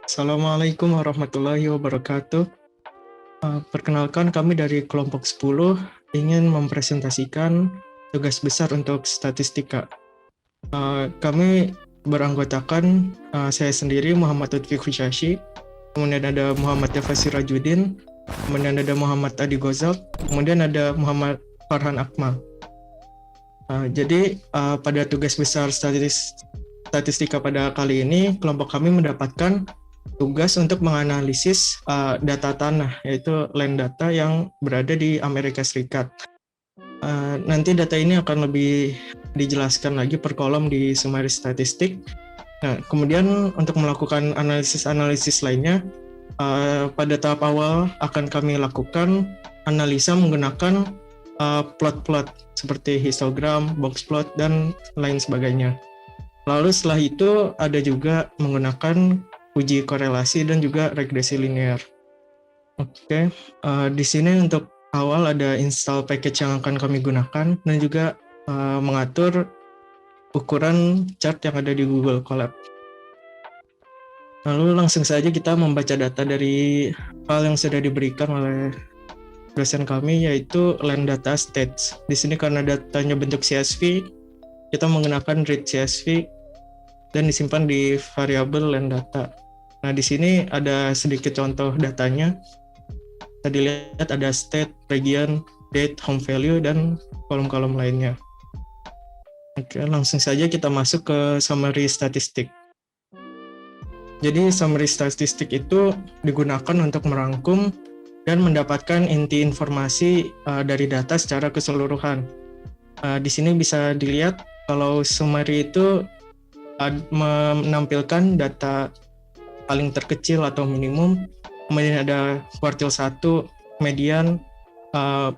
Assalamualaikum warahmatullahi wabarakatuh. Perkenalkan kami dari kelompok 10 ingin mempresentasikan tugas besar untuk statistika. Kami beranggotakan saya sendiri Muhammad Lutfi Khusyashi, kemudian ada Muhammad Yafa Sirajuddin, kemudian ada Muhammad Adi Gozal, kemudian ada Muhammad Farhan Akmal. Jadi pada tugas besar statistika pada kali ini, kelompok kami mendapatkan tugas untuk menganalisis data tanah, yaitu land data yang berada di Amerika Serikat. Nanti data ini akan lebih dijelaskan lagi per kolom di summary statistik. Nah, kemudian untuk melakukan analisis lainnya, pada tahap awal akan kami lakukan analisa menggunakan plot-plot seperti histogram, box plot, dan lain sebagainya. Lalu setelah itu ada juga menggunakan uji korelasi dan juga regresi linear. Oke, di sini untuk awal ada install package yang akan kami gunakan dan juga mengatur ukuran chart yang ada di Google Colab. Lalu langsung saja kita membaca data dari file yang sudah diberikan oleh dosen kami, yaitu land data stats. Di sini karena datanya bentuk CSV, kita menggunakan read CSV dan disimpan di variabel land data. Nah, di sini ada sedikit contoh datanya. Tadi lihat ada state, region, date, home value, dan kolom-kolom lainnya. Oke, langsung saja kita masuk ke summary statistik. Jadi, summary statistik itu digunakan untuk merangkum dan mendapatkan inti informasi dari data secara keseluruhan. Di sini bisa dilihat kalau summary itu menampilkan data paling terkecil atau minimum, kemudian ada kuartil 1, median,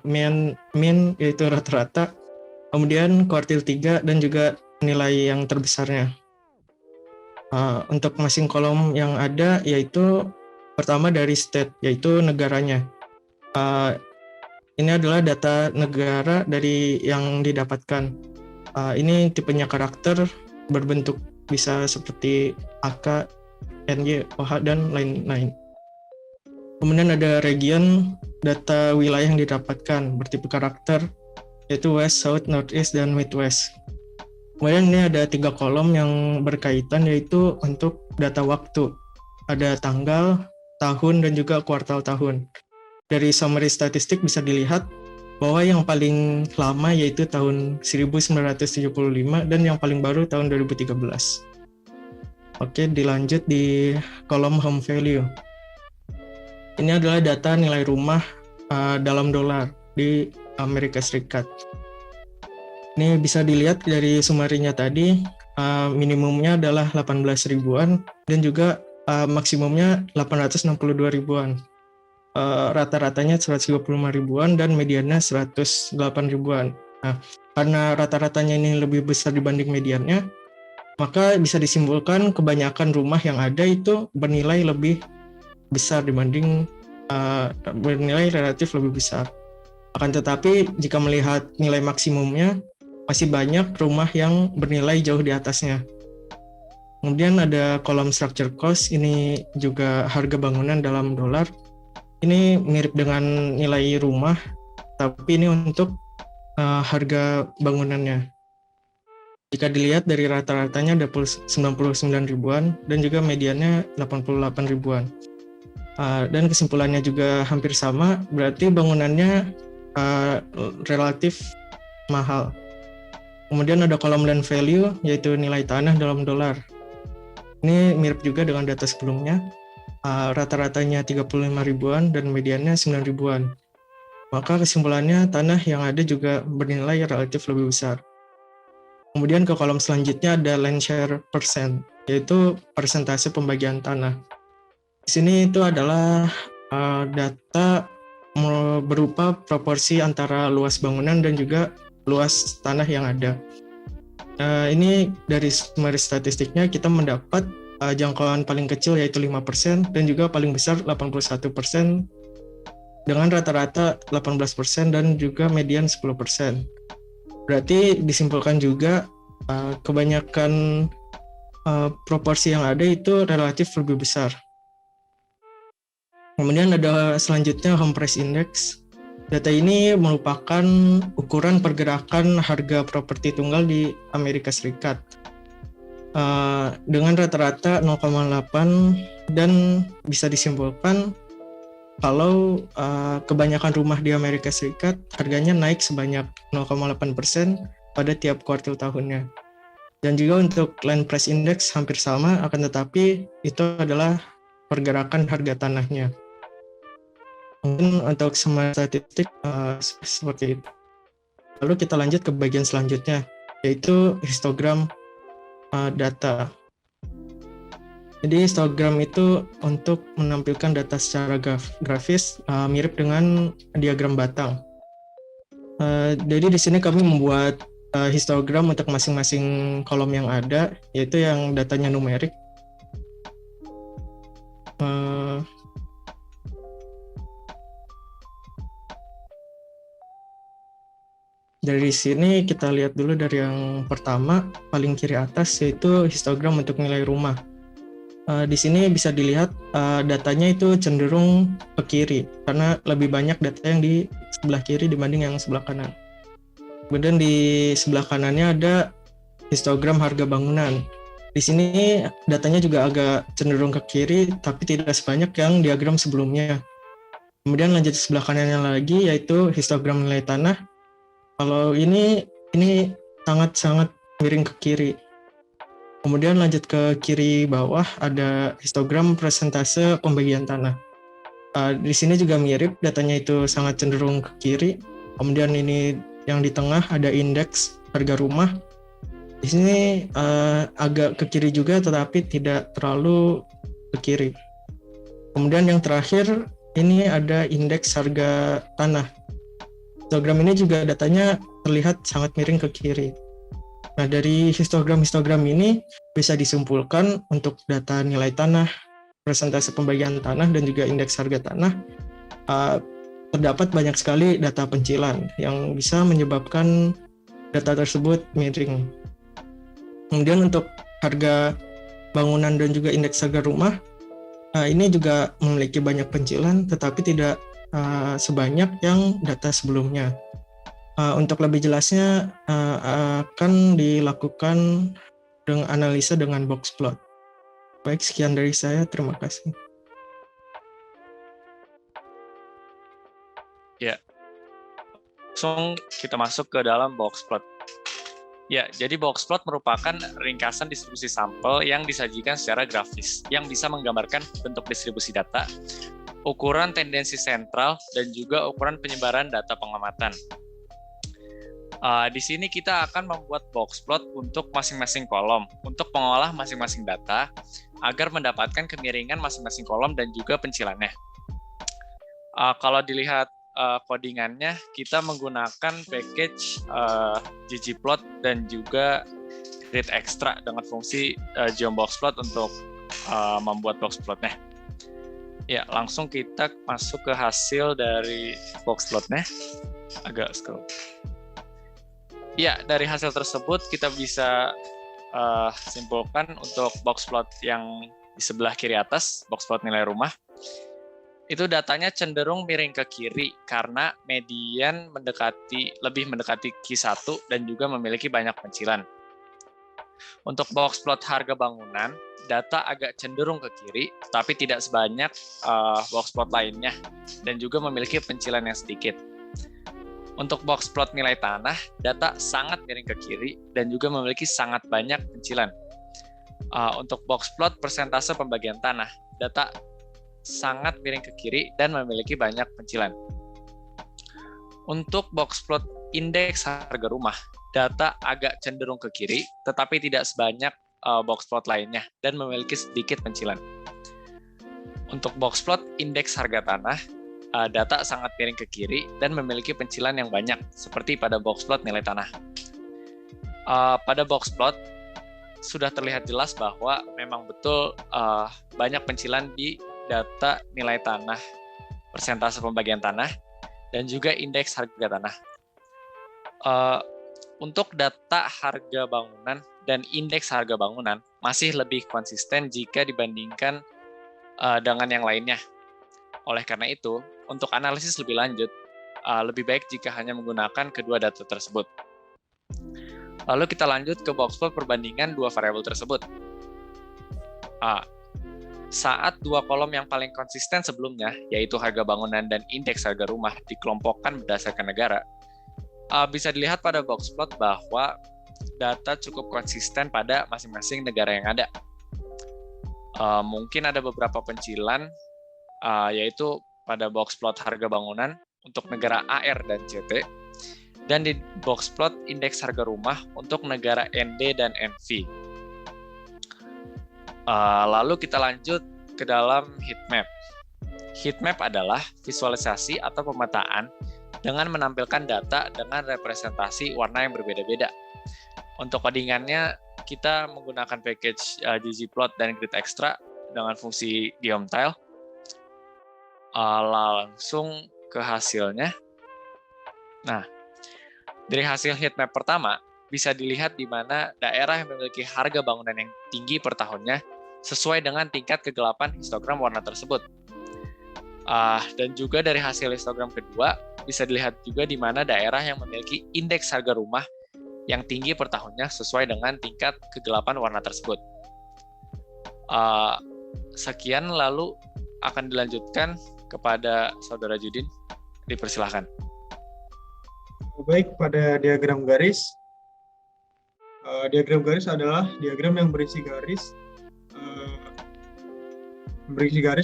mean yaitu rata-rata, kemudian kuartil 3 dan juga nilai yang terbesarnya. Untuk masing kolom yang ada yaitu pertama dari state, yaitu negaranya. Ini adalah data negara dari yang didapatkan. Ini tipenya karakter, berbentuk bisa seperti AK, NY, OH, dan lain-lain. Kemudian ada region, data wilayah yang didapatkan bertipe karakter, yaitu West, South, Northeast, dan Midwest. Kemudian ini ada 3 kolom yang berkaitan, yaitu untuk data waktu. Ada tanggal, tahun, dan juga kuartal tahun. Dari summary statistik bisa dilihat bahwa yang paling lama yaitu tahun 1975 dan yang paling baru tahun 2013. Oke, dilanjut di kolom home value. Ini adalah data nilai rumah dalam dolar di Amerika Serikat. Ini bisa dilihat dari summary-nya tadi, minimumnya adalah 18 ribuan dan juga maksimumnya 862 ribuan. Rata-ratanya 125 ribuan dan mediannya 108 ribuan. Nah, karena rata-ratanya ini lebih besar dibanding mediannya, maka bisa disimpulkan kebanyakan rumah yang ada itu bernilai lebih besar dibanding bernilai relatif lebih besar. Akan tetapi jika melihat nilai maksimumnya, masih banyak rumah yang bernilai jauh di atasnya. Kemudian ada kolom structure cost, ini juga harga bangunan dalam dolar. Ini mirip dengan nilai rumah, tapi ini untuk harga bangunannya. Jika dilihat dari rata-ratanya ada 99 ribuan dan juga mediannya 88 ribuan. Dan kesimpulannya juga hampir sama, berarti bangunannya relatif mahal. Kemudian ada kolom land value, yaitu nilai tanah dalam dolar. Ini mirip juga dengan data sebelumnya. Rata-ratanya 35 ribuan dan mediannya 9 ribuan. Maka kesimpulannya tanah yang ada juga bernilai relatif lebih besar. Kemudian ke kolom selanjutnya ada land share percent, yaitu persentase pembagian tanah. Di sini itu adalah data berupa proporsi antara luas bangunan dan juga luas tanah yang ada. Ini dari summary statistiknya kita mendapat jangkauan paling kecil yaitu 5% dan juga paling besar 81%, dengan rata-rata 18% dan juga median 10%. Berarti disimpulkan juga kebanyakan proporsi yang ada itu relatif lebih besar Kemudian ada selanjutnya Home Price Index. Data ini merupakan ukuran pergerakan harga properti tunggal di Amerika Serikat. Dengan rata-rata 0,8 dan bisa disimpulkan kalau kebanyakan rumah di Amerika Serikat harganya naik sebanyak 0,8% pada tiap kuartal tahunnya. Dan juga untuk Land Price Index hampir sama, akan tetapi itu adalah pergerakan harga tanahnya. Mungkin untuk semua statistik seperti itu. Lalu kita lanjut ke bagian selanjutnya, yaitu histogram data. Jadi histogram itu untuk menampilkan data secara grafis, mirip dengan diagram batang. Jadi di sini kami membuat histogram untuk masing-masing kolom yang ada, yaitu yang datanya numerik. Dari sini kita lihat dulu dari yang pertama, paling kiri atas, yaitu histogram untuk nilai rumah. Di sini bisa dilihat datanya itu cenderung ke kiri, karena lebih banyak data yang di sebelah kiri dibanding yang sebelah kanan. Kemudian di sebelah kanannya ada histogram harga bangunan. Di sini datanya juga agak cenderung ke kiri, tapi tidak sebanyak yang diagram sebelumnya. Kemudian lanjut di sebelah kanannya lagi, yaitu histogram nilai tanah. Kalau ini sangat-sangat miring ke kiri. Kemudian lanjut ke kiri bawah, ada histogram persentase pembagian tanah. Di sini juga mirip, datanya itu sangat cenderung ke kiri. Kemudian ini yang di tengah ada indeks harga rumah. Di sini agak ke kiri juga, tetapi tidak terlalu ke kiri. Kemudian yang terakhir, ini ada indeks harga tanah. Histogram ini juga datanya terlihat sangat miring ke kiri. Nah, dari histogram ini bisa disimpulkan untuk data nilai tanah, persentase pembagian tanah, dan juga indeks harga tanah, terdapat banyak sekali data pencilan yang bisa menyebabkan data tersebut miring. Kemudian untuk harga bangunan dan juga indeks harga rumah, ini juga memiliki banyak pencilan, tetapi tidak sebanyak yang data sebelumnya. Untuk lebih jelasnya akan dilakukan dengan analisa dengan box plot. Baik, sekian dari saya. Terima kasih. Ya, langsung kita masuk ke dalam box plot. Ya, jadi box plot merupakan ringkasan distribusi sampel yang disajikan secara grafis, yang bisa menggambarkan bentuk distribusi data, ukuran tendensi sentral, dan juga ukuran penyebaran data pengamatan. Di sini kita akan membuat box plot untuk masing-masing kolom, untuk mengolah masing-masing data, agar mendapatkan kemiringan masing-masing kolom dan juga pencilannya. Kalau dilihat codingannya, kita menggunakan package ggplot dan juga grid extra dengan fungsi geomboxplot untuk membuat box plotnya. Ya, langsung kita masuk ke hasil dari box plotnya. Agak scroll. Ya, dari hasil tersebut kita bisa simpulkan untuk box plot yang di sebelah kiri atas, box plot nilai rumah, itu datanya cenderung miring ke kiri karena median lebih mendekati Q1 dan juga memiliki banyak pencilan. Untuk box plot harga bangunan, data agak cenderung ke kiri, tapi tidak sebanyak box plot lainnya, dan juga memiliki pencilan yang sedikit. Untuk box plot nilai tanah, data sangat miring ke kiri dan juga memiliki sangat banyak pencilan. Untuk box plot persentase pembagian tanah, data sangat miring ke kiri dan memiliki banyak pencilan. Untuk box plot indeks harga rumah, data agak cenderung ke kiri, tetapi tidak sebanyak box plot lainnya dan memiliki sedikit pencilan. Untuk box plot indeks harga tanah, data sangat miring ke kiri dan memiliki pencilan yang banyak, seperti pada box plot nilai tanah. Pada box plot, sudah terlihat jelas bahwa memang betul banyak pencilan di data nilai tanah, persentase pembagian tanah, dan juga indeks harga tanah. Untuk data harga bangunan dan indeks harga bangunan masih lebih konsisten jika dibandingkan dengan yang lainnya. Oleh karena itu, untuk analisis lebih lanjut, lebih baik jika hanya menggunakan kedua data tersebut. Lalu kita lanjut ke boxplot perbandingan dua variabel tersebut. Saat dua kolom yang paling konsisten sebelumnya, yaitu harga bangunan dan indeks harga rumah, dikelompokkan berdasarkan negara, bisa dilihat pada boxplot bahwa data cukup konsisten pada masing-masing negara yang ada. Mungkin ada beberapa pencilan, yaitu pada boxplot harga bangunan untuk negara AR dan CT, dan di boxplot indeks harga rumah untuk negara ND dan NV. Lalu kita lanjut ke dalam heatmap. Heatmap adalah visualisasi atau pemetaan dengan menampilkan data dengan representasi warna yang berbeda-beda. Untuk codingannya, kita menggunakan package ggplot dan grid extra dengan fungsi geomtile. Langsung ke hasilnya. Nah, dari hasil heatmap pertama, bisa dilihat di mana daerah yang memiliki harga bangunan yang tinggi per tahunnya sesuai dengan tingkat kegelapan histogram warna tersebut. Dan juga dari hasil histogram kedua, bisa dilihat juga di mana daerah yang memiliki indeks harga rumah yang tinggi per tahunnya sesuai dengan tingkat kegelapan warna tersebut. Sekian, lalu akan dilanjutkan kepada Saudara Judin. Dipersilahkan. Baik, pada diagram garis. Diagram garis adalah diagram yang berisi garis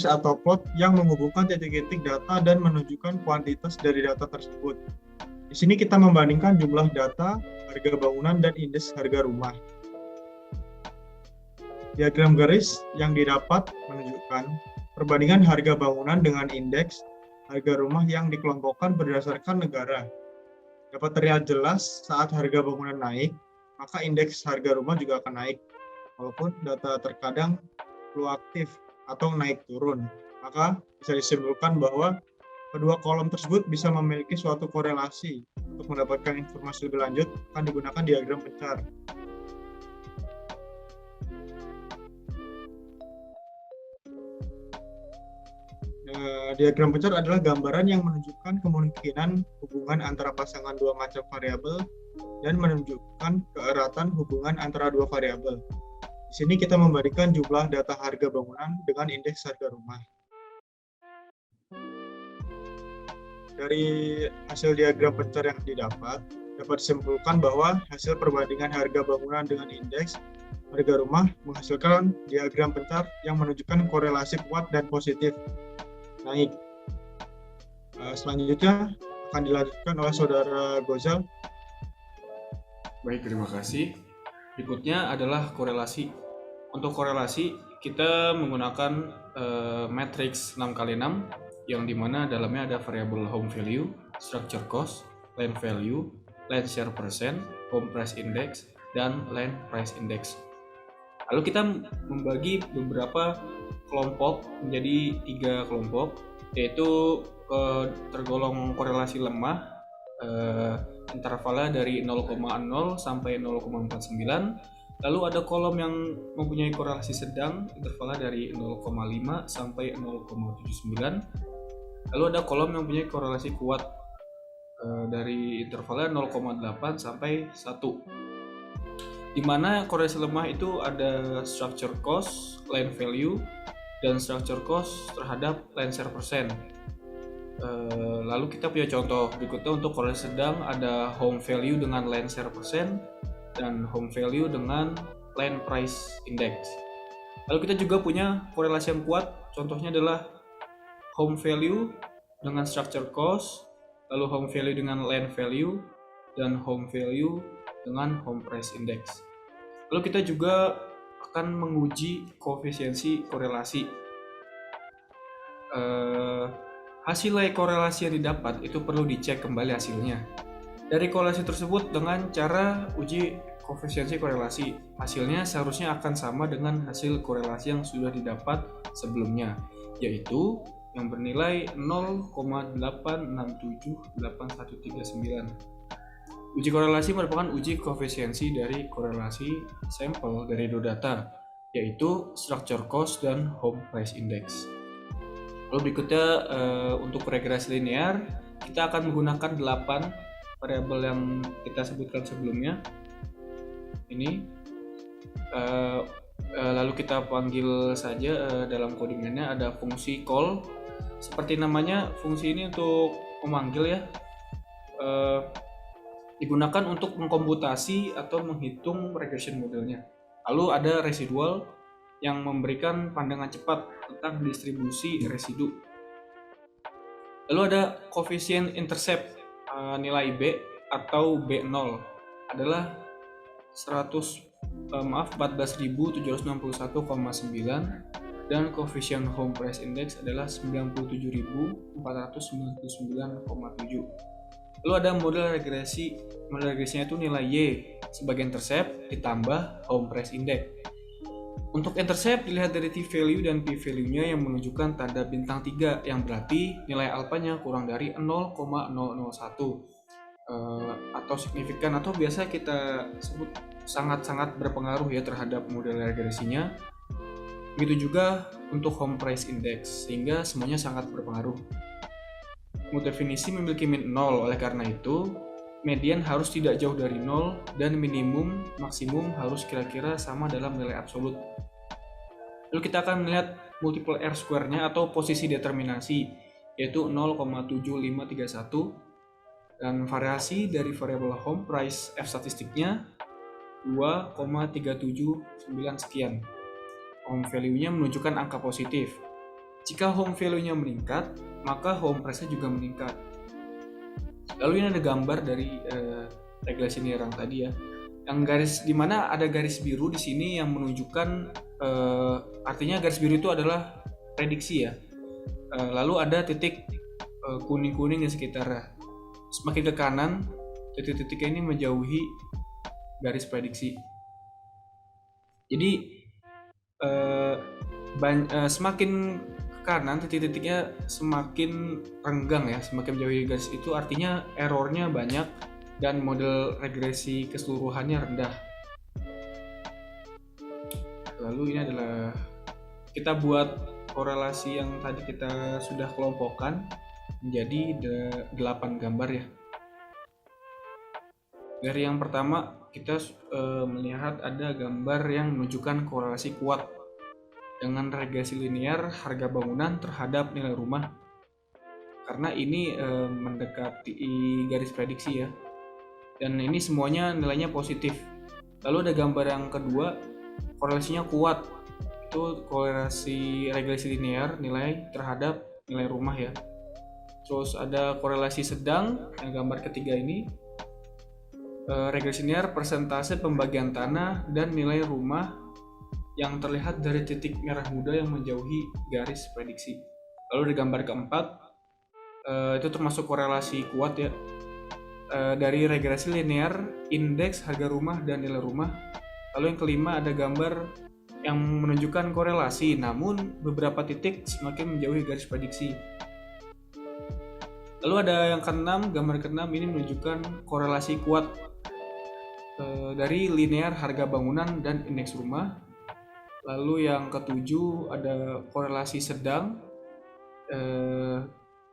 atau plot yang menghubungkan titik-titik data dan menunjukkan kuantitas dari data tersebut. Di sini kita membandingkan jumlah data, harga bangunan, dan indeks harga rumah. Diagram garis yang didapat menunjukkan perbandingan harga bangunan dengan indeks harga rumah yang dikelompokkan berdasarkan negara. Dapat terlihat jelas saat harga bangunan naik, maka indeks harga rumah juga akan naik. Walaupun data terkadang fluktuatif atau naik turun, maka bisa disimpulkan bahwa kedua kolom tersebut bisa memiliki suatu korelasi. Untuk mendapatkan informasi lebih lanjut, akan digunakan diagram pencar. Diagram pencar adalah gambaran yang menunjukkan kemungkinan hubungan antara pasangan dua macam variabel dan menunjukkan keeratan hubungan antara dua variabel. Di sini kita membandingkan jumlah data harga bangunan dengan indeks harga rumah. Dari hasil diagram pencar yang didapat, dapat disimpulkan bahwa hasil perbandingan harga bangunan dengan indeks harga rumah menghasilkan diagram pencar yang menunjukkan korelasi kuat dan positif naik. Selanjutnya akan dilanjutkan oleh Saudara Gozal. Baik, terima kasih. Berikutnya adalah korelasi. Untuk korelasi, kita menggunakan matriks 6x6 yang dimana dalamnya ada variabel home value, structure cost, land value, land share percent, home price index, dan land price index. Lalu kita membagi beberapa kelompok menjadi 3 kelompok, yaitu tergolong korelasi lemah, intervalnya dari 0,0 sampai 0,49. Lalu ada kolom yang mempunyai korelasi sedang, intervalnya dari 0,5 sampai 0,79. Lalu ada kolom yang mempunyai korelasi kuat, dari intervalnya 0,8 sampai 1. Di mana korelasi lemah itu ada structure cost, land value, dan structure cost terhadap land share percent. Lalu kita punya contoh berikutnya. Untuk korelasi sedang ada home value dengan land share percent dan home value dengan land price index. Lalu kita juga punya korelasi yang kuat, contohnya adalah home value dengan structure cost, lalu home value dengan land value, dan home value dengan home price index. Lalu kita juga akan menguji koefisiensi korelasi. Hasil korelasi yang didapat itu perlu dicek kembali hasilnya. Dari korelasi tersebut dengan cara uji koefisiensi korelasi, hasilnya seharusnya akan sama dengan hasil korelasi yang sudah didapat sebelumnya, yaitu yang bernilai 0,8678139. Uji korelasi merupakan uji koefisiensi dari korelasi sampel dari dua data, yaitu structure cost dan home price index. Lalu berikutnya untuk regresi linear kita akan menggunakan 8 variabel yang kita sebutkan sebelumnya. Ini lalu kita panggil saja dalam codingannya ada fungsi call. Seperti namanya, fungsi ini untuk memanggil ya, digunakan untuk mengkomputasi atau menghitung regression modelnya. Lalu ada residual yang memberikan pandangan cepat tentang distribusi residu. Lalu ada koefisien intercept, nilai B atau B0 adalah 14.761,9 dan koefisien home price index adalah 97.499,7. Lalu ada model regresinya itu nilai Y sebagai intercept ditambah home price index. Untuk intercept dilihat dari t-value dan p-value-nya yang menunjukkan tanda bintang 3 yang berarti nilai alpanya kurang dari 0,001 atau signifikan, atau biasa kita sebut sangat-sangat berpengaruh ya terhadap model regresinya. Begitu juga untuk home price index, sehingga semuanya sangat berpengaruh. Definisi memiliki min 0, oleh karena itu median harus tidak jauh dari 0 dan minimum maksimum harus kira-kira sama dalam nilai absolut. Lalu kita akan melihat multiple R square-nya atau posisi determinasi, yaitu 0,7531, dan variasi dari variabel home price F statistiknya 2,379 sekian. Home value-nya menunjukkan angka positif. Jika home value-nya meningkat, maka home price-nya juga meningkat. Lalu ini ada gambar dari regresi linear yang tadi ya. Yang garis di mana ada garis biru di sini yang menunjukkan artinya garis biru itu adalah prediksi ya. Lalu ada titik kuning-kuning di sekitarnya. Semakin ke kanan, titik-titik ini menjauhi garis prediksi. Jadi semakin ke kanan titik-titiknya semakin renggang ya, semakin menjauhi garis itu artinya errornya banyak dan model regresi keseluruhannya rendah. Lalu ini adalah kita buat korelasi yang tadi kita sudah kelompokkan menjadi 8 gambar ya. Dari yang pertama kita melihat ada gambar yang menunjukkan korelasi kuat dengan regresi linear harga bangunan terhadap nilai rumah, karena ini mendekati garis prediksi ya, dan ini semuanya nilainya positif. Lalu ada gambar yang kedua, korelasinya kuat, itu korelasi regresi linear nilai terhadap nilai rumah ya. Terus ada korelasi sedang, yang gambar ketiga ini regresi linear persentase pembagian tanah dan nilai rumah yang terlihat dari titik merah muda yang menjauhi garis prediksi. Lalu di gambar keempat itu termasuk korelasi kuat ya, dari regresi linear indeks harga rumah dan nilai rumah. Lalu yang kelima ada gambar yang menunjukkan korelasi namun beberapa titik semakin menjauhi garis prediksi. Lalu ada yang keenam, gambar keenam ini menunjukkan korelasi kuat dari linear harga bangunan dan indeks rumah. Lalu yang ketujuh ada korelasi sedang,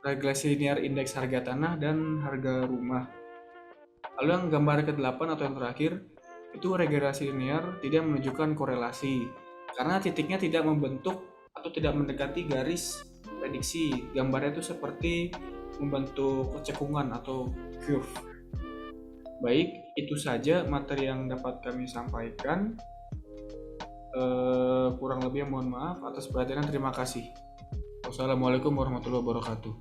regresi linear indeks harga tanah dan harga rumah. Lalu yang gambar ke-8 atau yang terakhir itu regresi linear tidak menunjukkan korelasi karena titiknya tidak membentuk atau tidak mendekati garis prediksi. Gambarnya itu seperti membentuk cekungan atau curve. Baik, itu saja materi yang dapat kami sampaikan. Kurang lebih mohon maaf atas perhatian. Terima kasih. Wassalamualaikum warahmatullahi wabarakatuh.